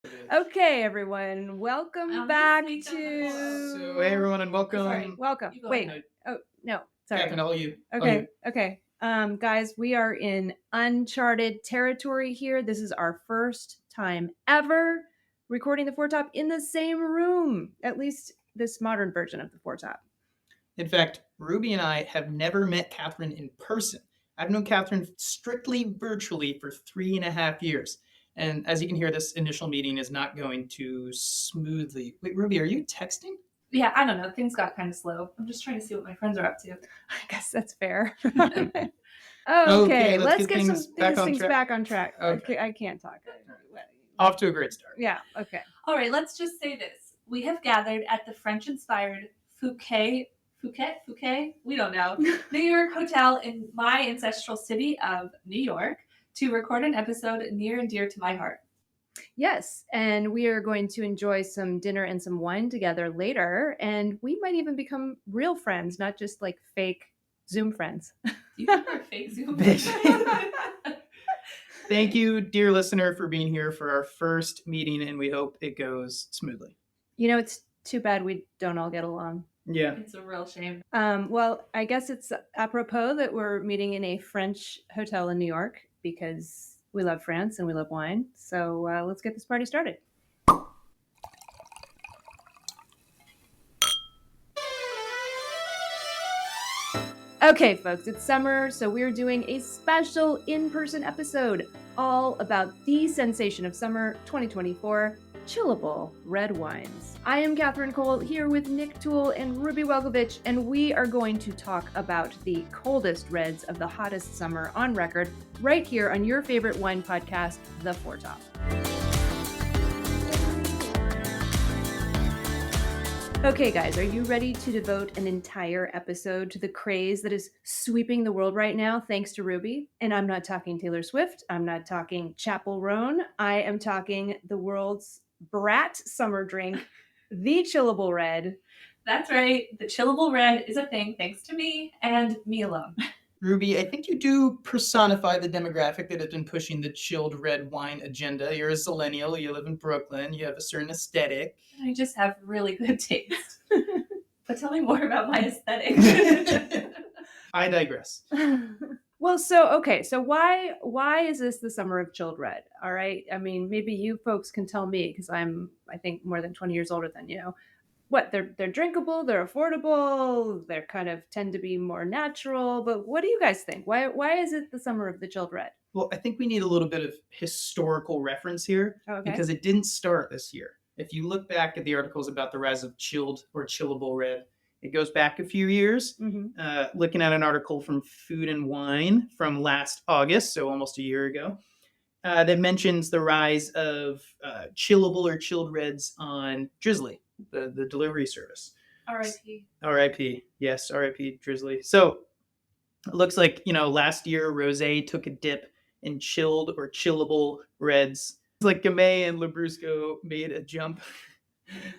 Okay, everyone, welcome back to. So, hey everyone, and welcome. Sorry, welcome. Wait. ahead. Oh no, sorry. Catherine, all you. Okay. Guys, we are in uncharted territory here. This is our first time ever recording the Four Top in the same room. At least this modern version of the Four Top. In fact, Ruby and I have never met Catherine in person. I've known Catherine strictly virtually for 3.5 years. And as you can hear, this initial meeting is not going too smoothly. Wait, Ruby, are you texting? Yeah, I don't know. Things got kind of slow. I'm just trying to see what my friends are up to. I guess that's fair. Okay, let's get get things back on track. Okay. I can't talk. Off to a great start. Yeah, okay. All right, let's just say this. We have gathered at the French-inspired Fouquet, we don't know, New York Hotel in my ancestral city of New York to record an episode near and dear to my heart. Yes, and we are going to enjoy some dinner and some wine together later, and we might even become real friends, not just like fake Zoom friends. You think we're fake Zoom? Thank you, dear listener, for being here for our first meeting, and we hope it goes smoothly. You know, it's too bad we don't all get along. Yeah. It's a real shame. Well, I guess it's apropos that we're meeting in a French hotel in New York because we love France and we love wine. So let's get this party started. Okay, folks, it's summer, so we're doing a special in-person episode all about the sensation of summer 2024, Chillable red wines. I am Katherine Cole here with Nick Toole and Ruby Welgovich, and we are going to talk about the coldest reds of the hottest summer on record right here on your favorite wine podcast, The Four Top. Okay, guys, are you ready to devote an entire episode to the craze that is sweeping the world right now, thanks to Ruby? And I'm not talking Taylor Swift. I'm not talking Chapel Roan. I am talking the world's brat summer drink, the Chillable Red. That's right. The Chillable Red is a thing thanks to me and me alone. Ruby, I think you do personify the demographic that has been pushing the chilled red wine agenda. You're a Zillennial, you live in Brooklyn, you have a certain aesthetic. I just have really good taste. But tell me more about my aesthetic. I digress. Well, so why is this the summer of chilled red? All right. I mean, maybe you folks can tell me because I'm, I think, more than 20 years older than you. What, they're drinkable, they're affordable, they're kind of tend to be more natural, but what do you guys think? Why is it the summer of the chilled red? Well, I think we need a little bit of historical reference here because it didn't start this year. If you look back at the articles about the rise of chilled or chillable red, it goes back a few years. Mm-hmm. Looking at an article from Food and Wine from last August, so almost a year ago, that mentions the rise of chillable or chilled reds on Drizzly, the delivery service. R.I.P. R.I.P. Yes, R.I.P. Drizzly. So it looks like, last year rosé took a dip in chilled or chillable reds. It's like Gamay and Lambrusco made a jump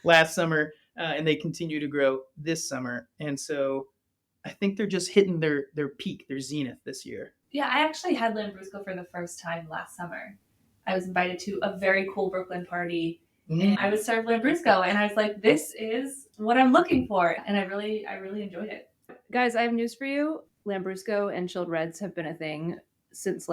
last summer, and they continue to grow this summer. And so I think they're just hitting their peak, their zenith this year. Yeah, I actually had Lambrusco for the first time last summer. I was invited to a very cool Brooklyn party. And I was served Lambrusco, and I was like, this is what I'm looking for. And I really enjoyed it. Guys, I have news for you. Lambrusco and chilled reds have been a thing since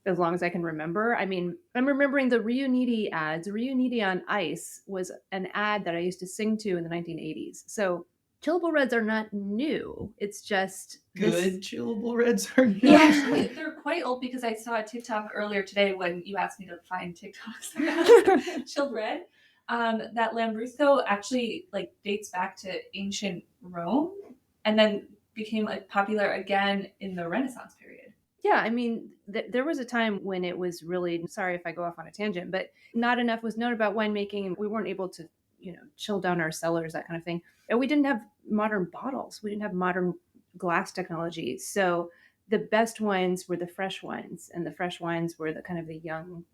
as long as I can remember. I mean, I'm remembering the Riuniti ads. Riuniti on Ice was an ad that I used to sing to in the 1980s. So chillable reds are not new. It's just good chillable reds are new. Yeah, actually, they're quite old because I saw a TikTok earlier today when you asked me to find TikToks about chilled red. That Lambrusco actually dates back to ancient Rome and then became popular again in the Renaissance period. Yeah, I mean, there was a time when it was really, sorry if I go off on a tangent, but not enough was known about winemaking. We weren't able to, chill down our cellars, that kind of thing. And we didn't have modern bottles. We didn't have modern glass technology. So the best wines were the fresh wines, and the fresh wines were the kind of the young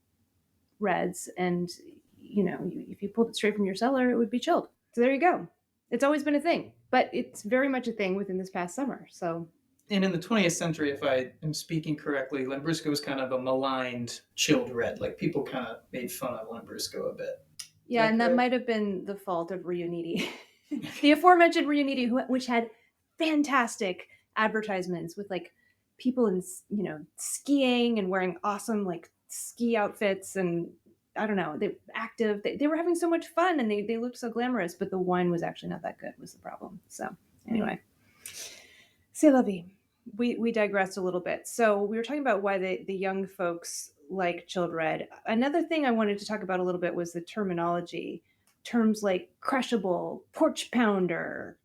reds. And, if you pulled it straight from your cellar, it would be chilled. So there you go. It's always been a thing, but it's very much a thing within this past summer. So And in the 20th century, if I am speaking correctly, Lambrusco was kind of a maligned chilled red. Like people kind of made fun of Lambrusco a bit. Yeah, and that correct? might have been the fault of Riuniti. The aforementioned Riuniti, which had fantastic advertisements with like people in, skiing and wearing awesome like ski outfits, and I don't know, they active. They were having so much fun, and they looked so glamorous, but the wine was actually not that good was the problem. So anyway, c'est la vie. We digressed a little bit. So we were talking about why the young folks like chilled red. Another thing I wanted to talk about a little bit was the terminology. Terms like crushable, porch pounder,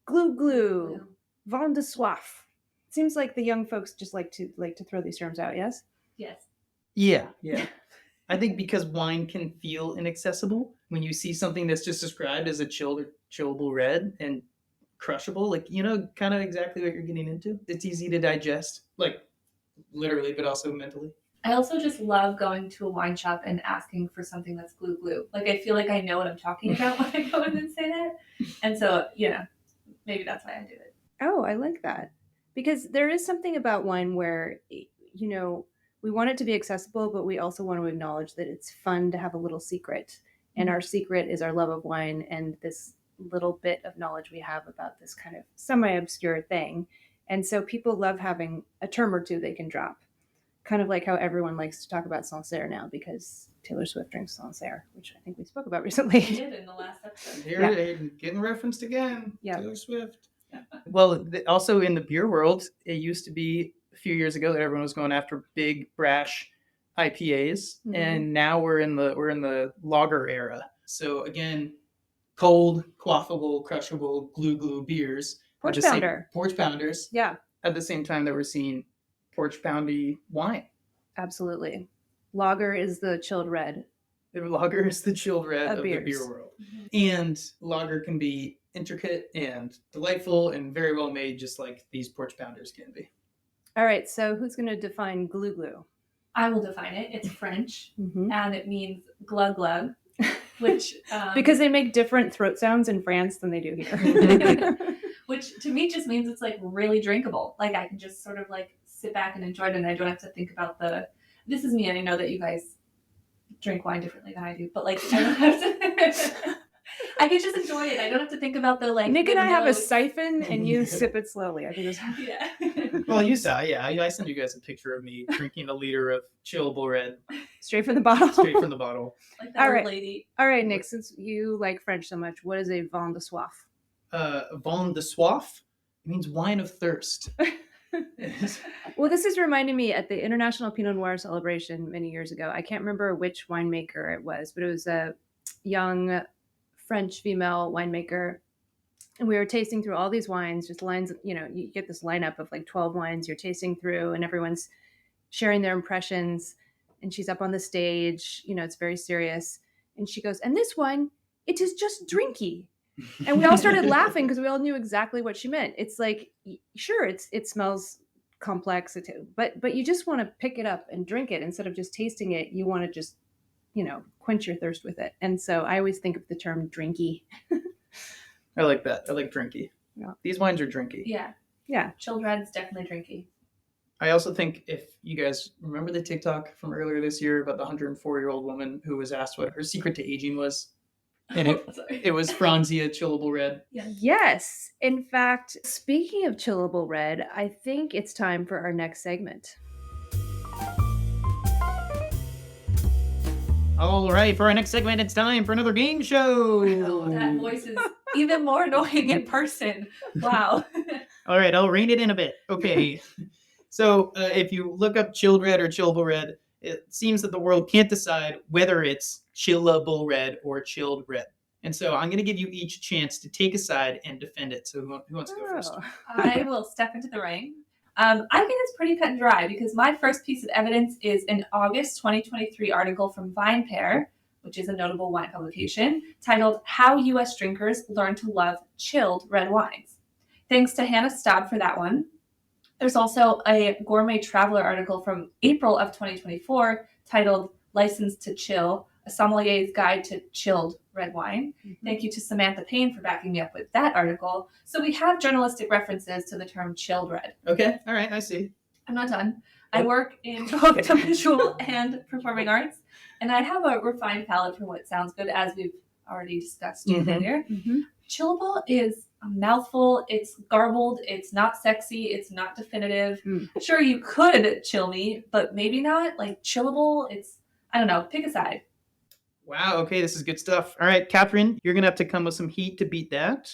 glue, vin de soif. Seems like the young folks just like to throw these terms out. Yes. Yes. Yeah. I think because wine can feel inaccessible when you see something that's just described as a chilled or chillable red and crushable, like kind of exactly what you're getting into. It's easy to digest, like literally, but also mentally. I also just love going to a wine shop and asking for something that's glue. Like I feel like I know what I'm talking about when I go in and say that. And so, maybe that's why I do it. Oh, I like that. Because there is something about wine where, we want it to be accessible, but we also want to acknowledge that it's fun to have a little secret. And our secret is our love of wine and this little bit of knowledge we have about this kind of semi-obscure thing. And so people love having a term or two they can drop. Kind of like how everyone likes to talk about Sancerre now because Taylor Swift drinks Sancerre, which I think we spoke about recently. We did in the last episode. Here, getting referenced again. Yeah. Taylor Swift. Well, also in the beer world, it used to be a few years ago that everyone was going after big brash IPAs, and now we're in the lager era. So again, cold, quaffable, crushable, glue beers. Porch pounders. Yeah. At the same time that we're seeing porch poundy wine. Absolutely. Lager is the chilled red. Lager is the chilled red of the beers. beer world. And lager can be intricate and delightful and very well made, just like these porch pounders can be. All right, so who's going to define glue? I will define it. It's French, and it means glug glug, which because they make different throat sounds in France than they do here. Which to me just means it's like really drinkable. Like I can just sort of like sit back and enjoy it, and I don't have to think about this is me, and I know that you guys drink wine differently than I do, but like I don't have to. I can just enjoy it. I don't have to think about the like. Nick and I have a siphon, and you sip it slowly. I think it's yeah. Well, you saw, I sent you guys a picture of me drinking a liter of chillable red straight from the bottle. Straight from the bottle. Like that old lady. All right, Nick. Since you like French so much, what is a vin de soif? Vin de soif means wine of thirst. Well, this is reminding me at the International Pinot Noir celebration many years ago. I can't remember which winemaker it was, but it was a young French female winemaker. And we were tasting through all these wines, just lines, you get this lineup of like 12 wines you're tasting through, and everyone's sharing their impressions. And she's up on the stage, it's very serious. And she goes, and this one, it is just drinky. And we all started laughing because we all knew exactly what she meant. It's like, sure, it smells complex, but you just want to pick it up and drink it instead of just tasting it. You want to just, quench your thirst with it. And so I always think of the term drinky. I like that. I like drinky. Yeah. These wines are drinky. Yeah. Chilled red is definitely drinky. I also think if you guys remember the TikTok from earlier this year about the 104-year-old woman who was asked what her secret to aging was. And it was Franzia Chillable Red. Yeah. Yes. In fact, speaking of Chillable Red, I think it's time for our next segment. All right, for our next segment, it's time for another game show. Oh, that voice is even more annoying in person. Wow. All right, I'll rein it in a bit. Okay. So if you look up chilled red or chillable red, it seems that the world can't decide whether it's chillable red or chilled red. And so I'm going to give you each a chance to take a side and defend it. So who wants to go first? I will step into the ring. I think it's pretty cut and dry because my first piece of evidence is an August 2023 article from VinePair, which is a notable wine publication, titled How U.S. Drinkers Learn to Love Chilled Red Wines. Thanks to Hannah Staub for that one. There's also a Gourmet Traveler article from April of 2024 titled License to Chill, A Sommelier's Guide to Chilled Red Wine. Thank you to Samantha Payne for backing me up with that article. So we have journalistic references to the term chilled red. Okay. All right. I see. I'm not done. I work in both the visual and performing arts, and I have a refined palate for what sounds good, as we've already discussed earlier. Chillable is a mouthful. It's garbled. It's not sexy. It's not definitive. Sure, you could chill me, but maybe not. Like chillable, it's, I don't know. Pick a side. Wow. Okay. This is good stuff. All right, Katherine, you're going to have to come with some heat to beat that.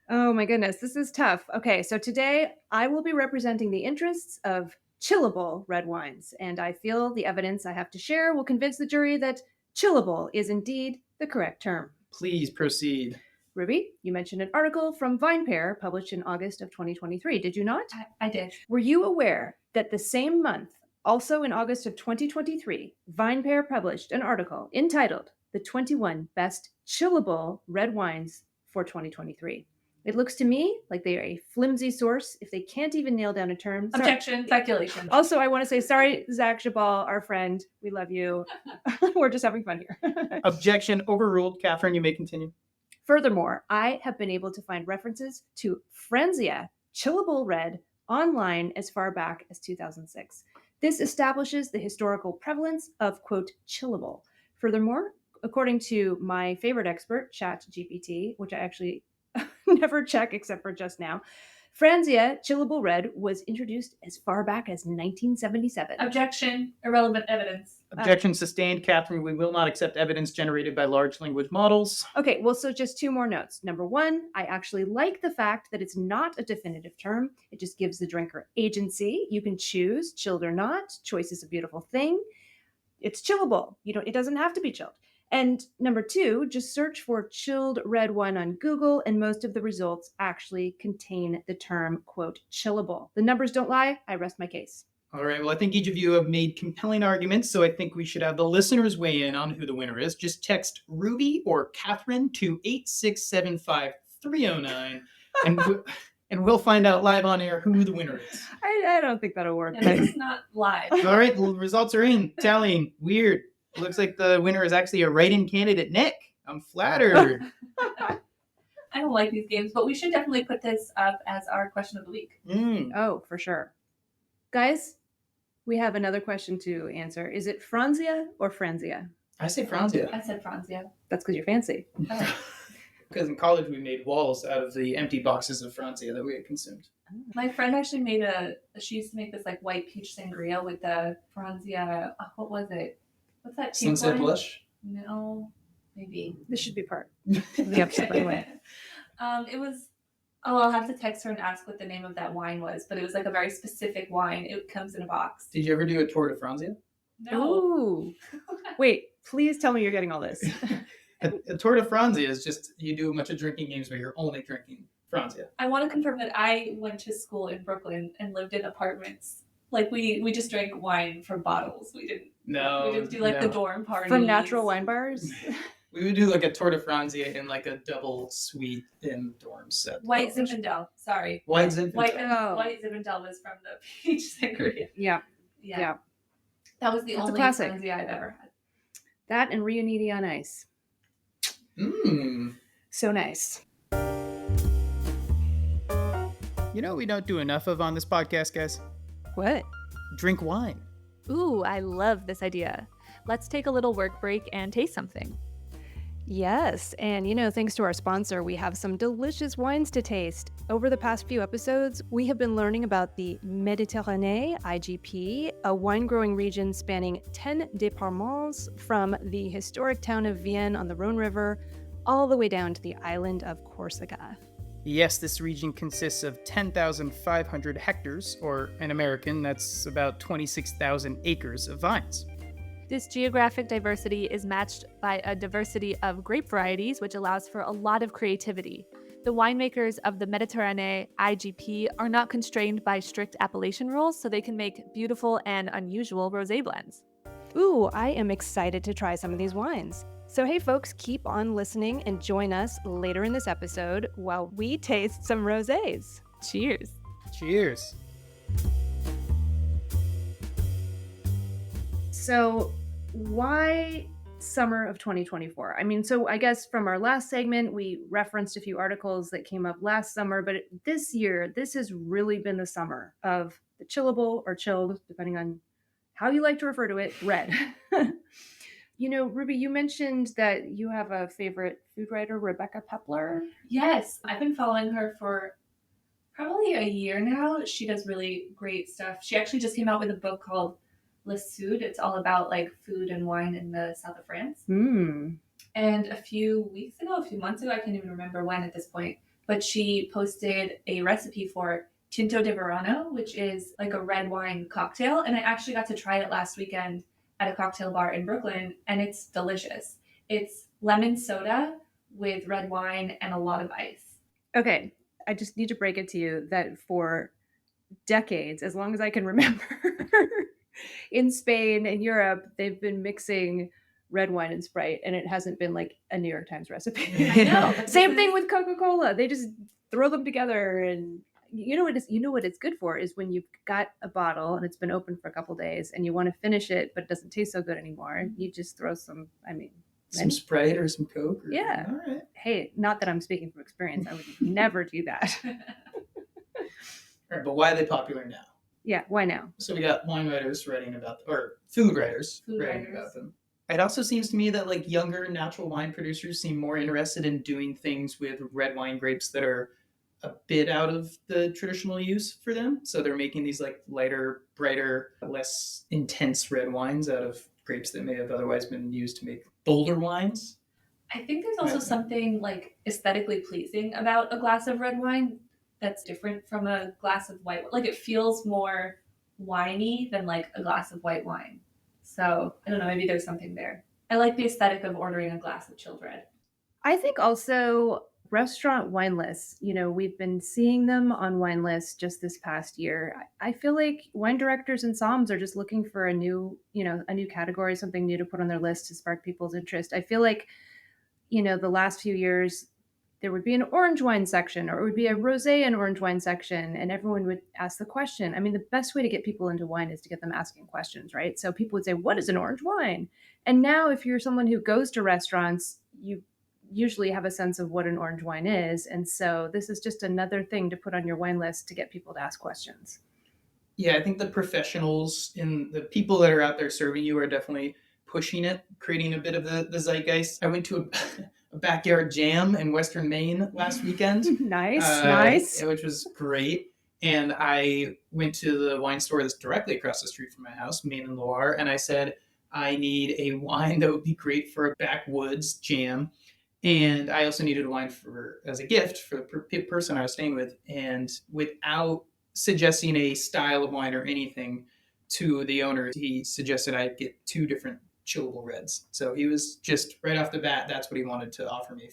Oh my goodness, this is tough. Okay, so today I will be representing the interests of chillable red wines, and I feel the evidence I have to share will convince the jury that chillable is indeed the correct term. Please proceed. Ruby, you mentioned an article from VinePair published in August of 2023, did you not? I did. Were you aware that the same month, also in August of 2023, VinePair published an article entitled The 21 Best Chillable Red Wines for 2023? It looks to me like they are a flimsy source if they can't even nail down a term. Objection, speculation. Also, I want to say sorry, Zach Jabal, our friend. We love you. We're just having fun here. Objection overruled. Katherine, you may continue. Furthermore, I have been able to find references to Franzia Chillable Red online as far back as 2006. This establishes the historical prevalence of, quote, chillable. Furthermore, according to my favorite expert, ChatGPT, which I actually never check except for just now, Franzia Chillable Red was introduced as far back as 1977. Objection, irrelevant evidence. Objection sustained. Katherine, we will not accept evidence generated by large language models. Okay, well, so just two more notes. Number one, I actually like the fact that it's not a definitive term. It just gives the drinker agency. You can choose chilled or not. Choice is a beautiful thing. It's chillable. It doesn't have to be chilled. And number two, just search for chilled red wine on Google, and most of the results actually contain the term, quote, chillable. The numbers don't lie. I rest my case. All right. Well, I think each of you have made compelling arguments, so I think we should have the listeners weigh in on who the winner is. Just text Ruby or Katherine to 8675309, and we'll find out live on air who the winner is. I don't think that'll work. And it's not live. All right. The results are in. Tallying. Weird. Looks like the winner is actually a write-in candidate, Nick. I'm flattered. I don't like these games, but we should definitely put this up as our question of the week. Oh, for sure. Guys, we have another question to answer. Is it Franzia or Franzia? I say Franzia. I said Franzia. That's because you're fancy. Oh. Because in college we made walls out of the empty boxes of Franzia that we had consumed. My friend actually she used to make this like white peach sangria with the Franzia, what was it? What's that cheap Sunset one? Blush? No, maybe. This should be part of the episode, by the way. It was, I'll have to text her and ask what the name of that wine was, but it was like a very specific wine. It comes in a box. Did you ever do a tour de Franzia? No. Ooh. Wait, please tell me you're getting all this. A tour de Franzia is just, you do a bunch of drinking games where you're only drinking Franzia. I want to confirm that I went to school in Brooklyn and lived in apartments. Like we just drank wine from bottles. We didn't do like the dorm parties. From natural wine bars? We would do like a tour de Franzia in like a double suite in dorm set. White Zinfandel. Sorry. White Zinfandel. White Zinfandel was from the peach sangria. Yeah. That was the That's a only classic. Franzia I've ever had. That and Riuniti on ice. So nice. You know what we don't do enough of on this podcast, guys? What? Drink wine. Ooh, I love this idea. Let's take a little work break and taste something. Yes, and thanks to our sponsor, we have some delicious wines to taste. Over the past few episodes, we have been learning about the Méditerranée IGP, a wine-growing region spanning 10 départements from the historic town of Vienne on the Rhone River all the way down to the island of Corsica. Yes, this region consists of 10,500 hectares, or in American, that's about 26,000 acres of vines. This geographic diversity is matched by a diversity of grape varieties, which allows for a lot of creativity. The winemakers of the Méditerranée IGP are not constrained by strict appellation rules, so they can make beautiful and unusual rosé blends. Ooh, I am excited to try some of these wines. So hey folks, keep on listening and join us later in this episode while we taste some rosés. Cheers. Cheers. So why summer of 2024. I mean, so I guess from our last segment, we referenced a few articles that came up last summer, but this year, this has really been the summer of the chillable or chilled, depending on how you like to refer to it, red. Ruby, you mentioned that you have a favorite food writer, Rebecca Pepler. Yes, I've been following her for probably a year now. She does really great stuff. She actually just came out with a book called Le Sud. It's all about like food and wine in the south of France. And a few months ago, I can't even remember when at this point, but she posted a recipe for Tinto de Verano, which is like a red wine cocktail. And I actually got to try it last weekend at a cocktail bar in Brooklyn, and it's delicious. It's lemon soda with red wine and a lot of ice. Okay, I just need to break it to you that for decades, as long as I can remember, in Spain and Europe, they've been mixing red wine and Sprite, and it hasn't been like a New York Times recipe. I know. Same thing with Coca-Cola. They just throw them together, and you know what it's good for is when you've got a bottle and it's been open for a couple days and you want to finish it, but it doesn't taste so good anymore. You just throw some, some Sprite or some Coke. Yeah. All right. Hey, not that I'm speaking from experience. I would never do that. All right, but why are they popular now? Yeah, why now? So we got wine writers writing about, or food writers writing about them. It also seems to me that like younger natural wine producers seem more interested in doing things with red wine grapes that are a bit out of the traditional use for them. So they're making these like lighter, brighter, less intense red wines out of grapes that may have otherwise been used to make bolder wines. I think there's also something like aesthetically pleasing about a glass of red wine that's different from a glass of white wine. Like it feels more winey than like a glass of white wine. So I don't know, maybe there's something there. I like the aesthetic of ordering a glass of chilled red. I think also restaurant wine lists, we've been seeing them on wine lists just this past year. I feel like wine directors and somms are just looking for a new category, something new to put on their list to spark people's interest. I feel like, the last few years, there would be an orange wine section, or it would be a rosé and orange wine section, and everyone would ask the question. I mean, the best way to get people into wine is to get them asking questions, right? So people would say, what is an orange wine? And now if you're someone who goes to restaurants, you usually have a sense of what an orange wine is. And so this is just another thing to put on your wine list to get people to ask questions. Yeah, I think the professionals and the people that are out there serving you are definitely pushing it, creating a bit of the zeitgeist. I went to a backyard jam in Western Maine last weekend. Nice. Which was great. And I went to the wine store that's directly across the street from my house, Maine and Loire, and I said, I need a wine that would be great for a backwoods jam. And I also needed wine as a gift for the person I was staying with. And without suggesting a style of wine or anything to the owner, he suggested I get 2 different chillable reds. So he was just right off the bat, that's what he wanted to offer me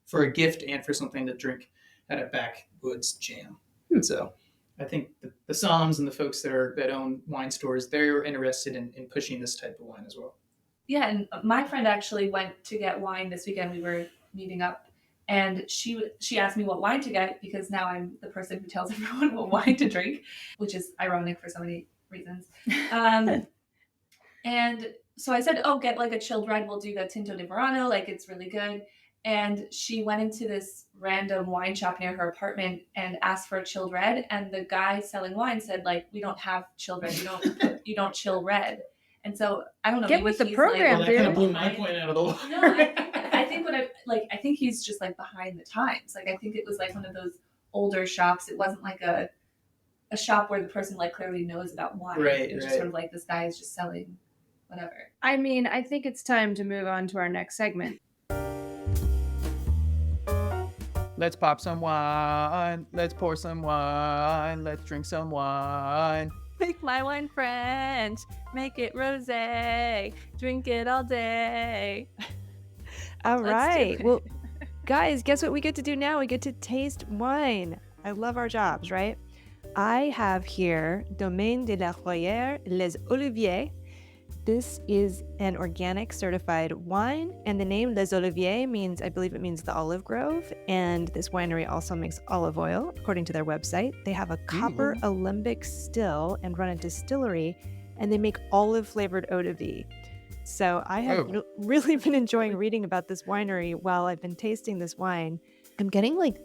for a gift and for something to drink at a backwoods jam. So I think the somms and the folks that own wine stores, they're interested in pushing this type of wine as well. Yeah, and my friend actually went to get wine this weekend. We were meeting up, and she asked me what wine to get because now I'm the person who tells everyone what wine to drink, which is ironic for so many reasons. And so I said, get like a chilled red. We'll do the Tinto de Verano. Like it's really good. And she went into this random wine shop near her apartment and asked for a chilled red. And the guy selling wine said, like, we don't have chilled red. You don't chill red. And so I don't know. Get with the program, that kind of blew my point out of the water. No, I think he's just like behind the times. Like I think it was like one of those older shops. It wasn't like a shop where the person like clearly knows about wine. Right. It was just sort of like this guy is just selling whatever. I mean, I think it's time to move on to our next segment. Let's pop some wine. Let's pour some wine. Let's drink some wine. Make my wine French. Make it rosé. Drink it all day. All Let's right. do it. Well, guys, guess what we get to do now? We get to taste wine. I love our jobs, right? I have here Domaine de la Royère Les Oliviers. This is an organic certified wine, and the name Les Oliviers means, I believe it means the olive grove, and this winery also makes olive oil, according to their website. They have a copper alembic still and run a distillery, and they make olive-flavored eau de vie. So I have really been enjoying reading about this winery while I've been tasting this wine. I'm getting like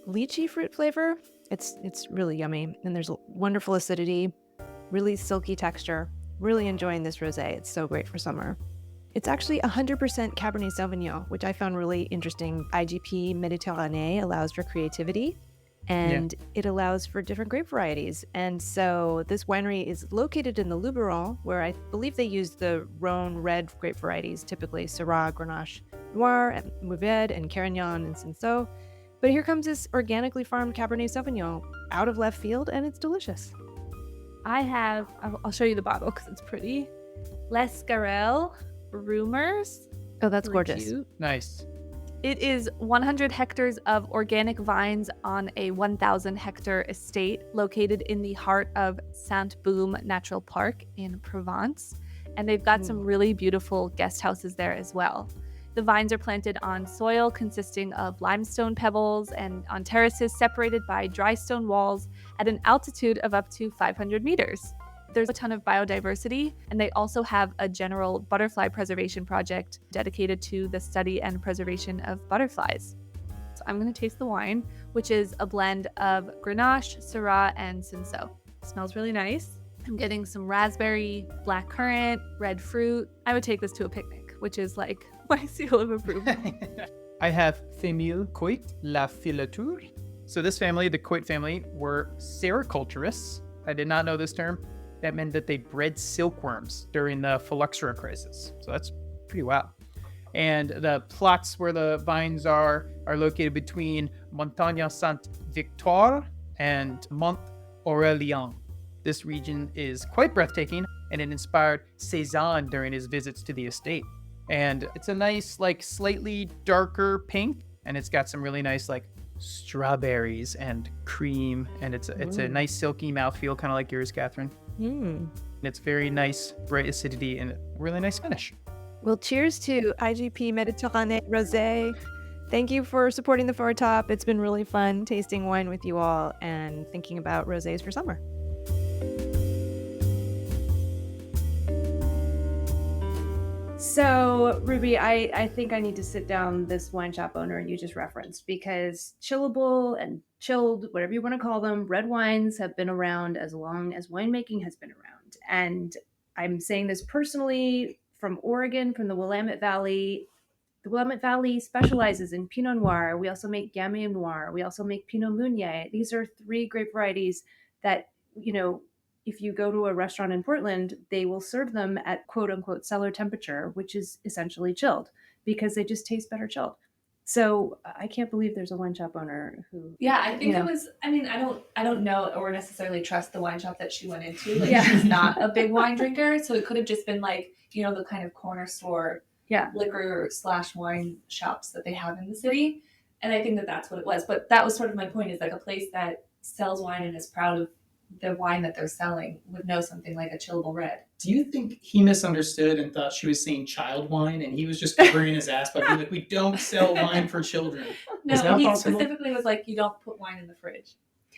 lychee fruit flavor. It's really yummy, and there's wonderful acidity, really silky texture. Really enjoying this rosé. It's so great for summer. It's actually 100% Cabernet Sauvignon, which I found really interesting. IGP Méditerranée allows for creativity, and it allows for different grape varieties. And so this winery is located in the Luberon, where I believe they use the Rhone red grape varieties, typically Syrah, Grenache Noir, and Mourvedre, and Carignan, and Cinsault. But here comes this organically farmed Cabernet Sauvignon out of left field, and it's delicious. I'll show you the bottle because it's pretty. L'Escarel Rumors. Oh, that's Really gorgeous. cute. Nice. It is 100 hectares of organic vines on a 1,000 hectare estate located in the heart of Sainte-Baume Natural Park in Provence. And they've got some really beautiful guest houses there as well. The vines are planted on soil consisting of limestone pebbles and on terraces separated by dry stone walls at an altitude of up to 500 meters. There's a ton of biodiversity, and they also have a general butterfly preservation project dedicated to the study and preservation of butterflies. So I'm going to taste the wine, which is a blend of Grenache, Syrah, and Cinsault. It smells really nice. I'm getting some raspberry, blackcurrant, red fruit. I would take this to a picnic, which is like my seal of approval. I have Famille Coit La Filature. So this family, the Coit family, were sericulturists. I did not know this term. That meant that they bred silkworms during the phylloxera crisis. So that's pretty wild. And the plots where the vines are located between Montagne Sainte-Victoire and Mont Aurélien. This region is quite breathtaking, and it inspired Cézanne during his visits to the estate. And it's a nice, like, slightly darker pink, and it's got some really nice, like, strawberries and cream, and it's a nice silky mouthfeel, kind of like yours, Catherine. And it's very nice, bright acidity, and really nice finish. Well, cheers to IGP Méditerranée Rosé. Thank you for supporting the Forward Top. It's been really fun tasting wine with you all and thinking about rosés for summer. So, Ruby, I think I need to sit down this wine shop owner you just referenced, because chillable and chilled, whatever you want to call them, red wines have been around as long as winemaking has been around. And I'm saying this personally from Oregon, from the Willamette Valley. The Willamette Valley specializes in Pinot Noir. We also make Gamay Noir. We also make Pinot Meunier. These are three grape varieties that, you know, if you go to a restaurant in Portland, they will serve them at quote unquote cellar temperature, which is essentially chilled, because they just taste better chilled. So I can't believe there's a wine shop owner who. Yeah, I think it was. I mean, I don't know or necessarily trust the wine shop that she went into. Like, she's not a big wine drinker, so it could have just been like, you know, the kind of corner store, liquor / wine shops that they have in the city. And I think that that's what it was. But that was sort of my point, is like a place that sells wine and is proud of the wine that they're selling would know something like a chillable red. Do you think he misunderstood and thought she was saying child wine, and he was just covering his ass by being like, we don't sell wine for children? No, he specifically was like, you don't put wine in the fridge.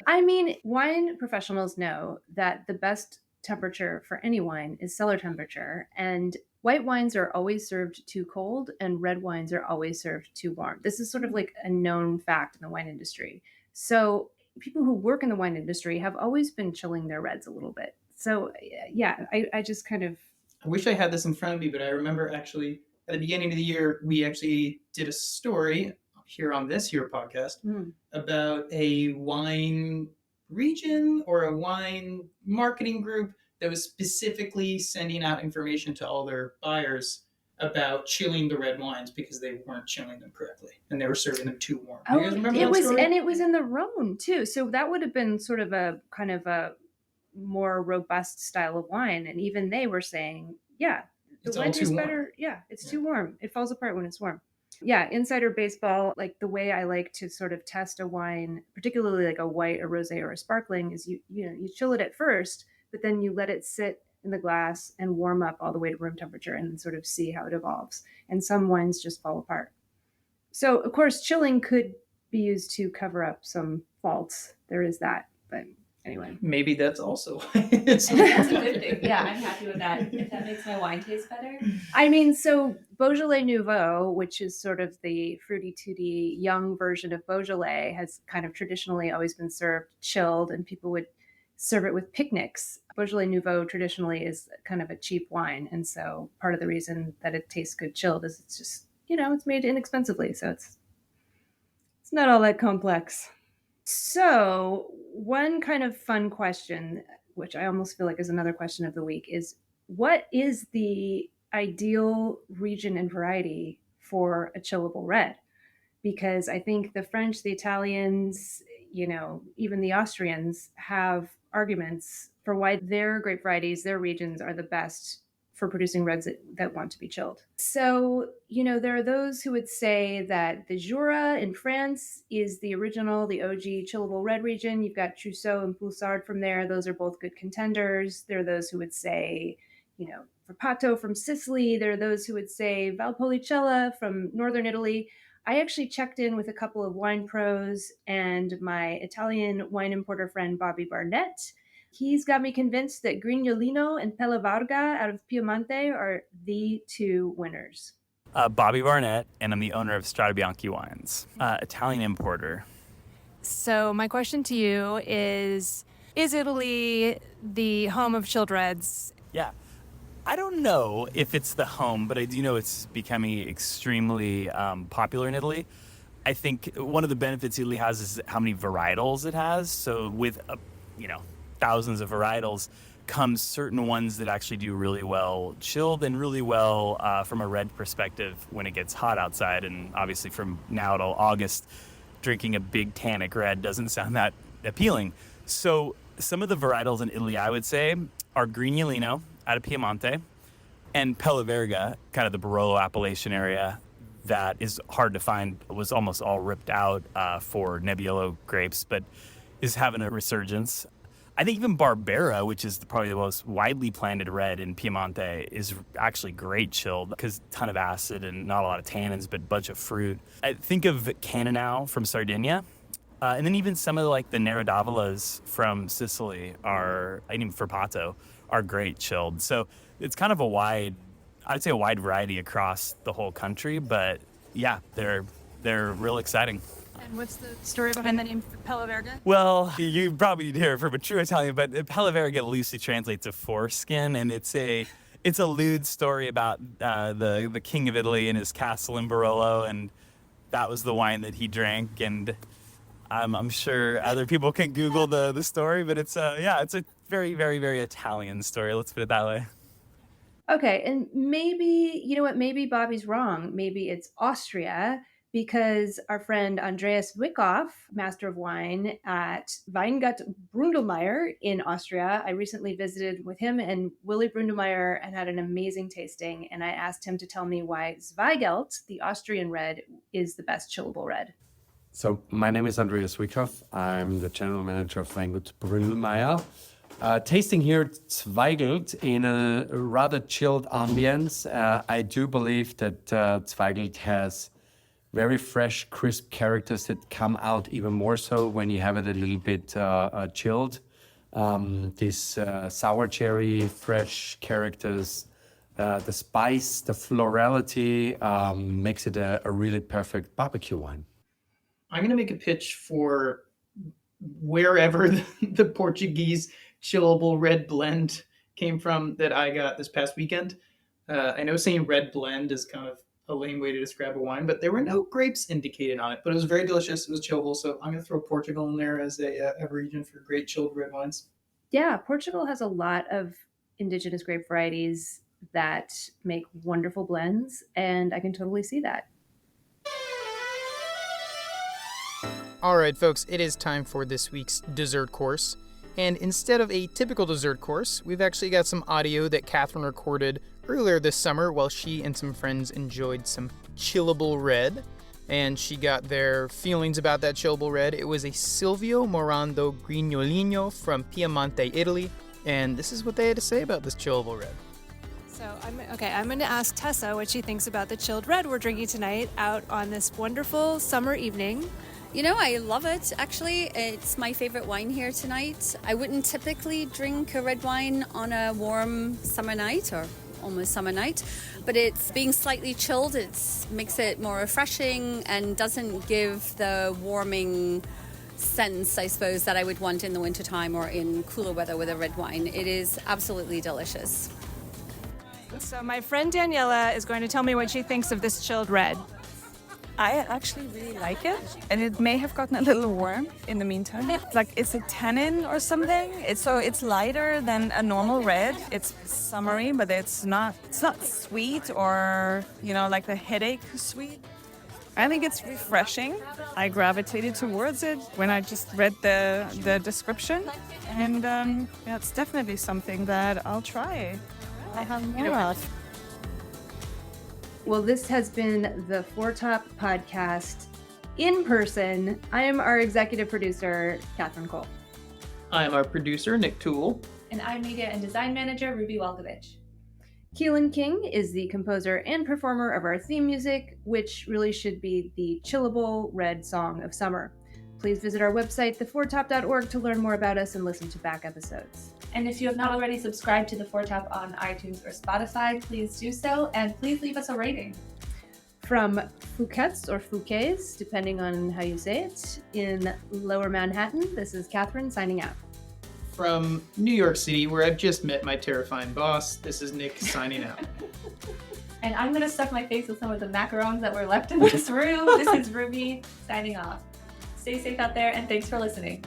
I mean, wine professionals know that the best temperature for any wine is cellar temperature, and white wines are always served too cold and red wines are always served too warm. This is sort of like a known fact in the wine industry. So people who work in the wine industry have always been chilling their reds a little bit. So yeah, I just kind of... I wish I had this in front of me, but I remember actually at the beginning of the year, we actually did a story here on this here podcast about a wine region or a wine marketing group that was specifically sending out information to all their buyers about chilling the red wines because they weren't chilling them correctly and they were serving them too warm. Oh, you guys remember it that was, story? and it was in the Rhone too. So that would have been sort of a kind of a more robust style of wine. And even they were saying, yeah, the wine tastes better. Yeah, it's too warm. It falls apart when it's warm. Yeah, insider baseball, like the way I like to sort of test a wine, particularly like a white, a rosé, or a sparkling, is you chill it at first, but then you let it sit in the glass and warm up all the way to room temperature and then sort of see how it evolves. And some wines just fall apart. So, of course, chilling could be used to cover up some faults. There is that. But Anyway. Maybe that's also why it's That's a good thing. Yeah, I'm happy with that. If that makes my wine taste better. I mean, so Beaujolais Nouveau, which is sort of the fruity tooty young version of Beaujolais, has kind of traditionally always been served chilled, and people would serve it with picnics. Beaujolais Nouveau traditionally is kind of a cheap wine, and so part of the reason that it tastes good chilled is it's just, it's made inexpensively, so it's not all that complex. So, one kind of fun question, which I almost feel like is another question of the week, is what is the ideal region and variety for a chillable red? Because I think the French, the Italians, even the Austrians have arguments for why their grape varieties, their regions are the best for producing reds that want to be chilled. So, there are those who would say that the Jura in France is the original, the OG chillable red region. You've got Trousseau and Poussard from there. Those are both good contenders. There are those who would say, Verpato from Sicily. There are those who would say Valpolicella from northern Italy. I actually checked in with a couple of wine pros and my Italian wine importer friend, Bobby Barnett. He's got me convinced that Grignolino and Pellevarga out of Piemonte are the two winners. Bobby Barnett, and I'm the owner of Strada Bianchi Wines, Italian importer. So my question to you is Italy the home of chilled reds? Yeah. I don't know if it's the home, but I do know it's becoming extremely popular in Italy. I think one of the benefits Italy has is how many varietals it has. So with, thousands of varietals comes certain ones that actually do really well chilled and really well from a red perspective when it gets hot outside. And obviously from now till August, drinking a big tannic red doesn't sound that appealing. So some of the varietals in Italy, I would say, are Grignolino out of Piemonte and Pellevarga, kind of the Barolo appellation area that is hard to find, was almost all ripped out for Nebbiolo grapes, but is having a resurgence. I think even Barbera, which is probably the most widely planted red in Piemonte, is actually great chilled because a ton of acid and not a lot of tannins, but a bunch of fruit. I think of Cannonau from Sardinia. And then even some of the Nero d'Avolas from Sicily and even Verpato are great chilled. So it's kind of a wide variety across the whole country, but yeah, they're real exciting. And what's the story behind the name Pellevarga? Well, you probably need to hear it from a true Italian, but Pellevarga loosely translates to foreskin, and it's a lewd story about the king of Italy and his castle in Barolo, and that was the wine that he drank. And I'm sure other people can Google the story, but it's a very, very, very Italian story. Let's put it that way. Okay, and maybe, maybe Bobby's wrong. Maybe it's Austria, because our friend Andreas Wyckoff, master of wine at Weingut Brundelmeier in Austria, I recently visited with him and Willy Brundelmeier and had an amazing tasting. And I asked him to tell me why Zweigelt, the Austrian red, is the best chillable red. So my name is Andreas Wyckoff. I'm the general manager of Weingut Brundelmeier. Tasting here at Zweigelt in a rather chilled ambience. I do believe that Zweigelt has very fresh, crisp characters that come out even more so when you have it a little bit chilled. This sour cherry, fresh characters, the spice, the florality makes it a really perfect barbecue wine. I'm going to make a pitch for wherever the Portuguese chillable red blend came from that I got this past weekend. I know saying red blend is kind of a lame way to describe a wine, but there were no grapes indicated on it, but it was very delicious. It was chillable, so I'm going to throw Portugal in there as a region for great chilled red wines. Yeah, Portugal has a lot of indigenous grape varieties that make wonderful blends, and I can totally see that. All right, folks, it is time for this week's dessert course. And instead of a typical dessert course, we've actually got some audio that Katherine recorded earlier this summer while she and some friends enjoyed some chillable red. And she got their feelings about that chillable red. It was a Silvio Morando Grignolino from Piemonte, Italy. And this is what they had to say about this chillable red. So, I'm going to ask Tessa what she thinks about the chilled red we're drinking tonight out on this wonderful summer evening. You know, I love it, actually. It's my favorite wine here tonight. I wouldn't typically drink a red wine on a warm summer night or almost summer night, but it's being slightly chilled. It makes it more refreshing and doesn't give the warming sense, I suppose, that I would want in the wintertime or in cooler weather with a red wine. It is absolutely delicious. So my friend Daniela is going to tell me what she thinks of this chilled red. I actually really like it, and it may have gotten a little warm in the meantime. It's like it's a tannin or something. It's lighter than a normal red. It's summery, but it's not sweet or like the headache sweet. I think it's refreshing. I gravitated towards it when I just read the description, and it's definitely something that I'll try. I have more of. Well, this has been the Four Top Podcast in person. I am our executive producer, Katherine Cole. I'm our producer, Nick Toole. And I'm media and design manager, Ruby Welgovich. Keelan King is the composer and performer of our theme music, which really should be the Chillable Red Song of Summer. Please visit our website, thefourtop.org, to learn more about us and listen to back episodes. And if you have not already subscribed to the Four Top on iTunes or Spotify, please do so, and please leave us a rating. From Fouquet's or Fouquet's, depending on how you say it, in Lower Manhattan, this is Katherine signing out. From New York City, where I've just met my terrifying boss, this is Nick signing out. And I'm going to stuff my face with some of the macarons that were left in this room. This is Ruby signing off. Stay safe out there, and thanks for listening.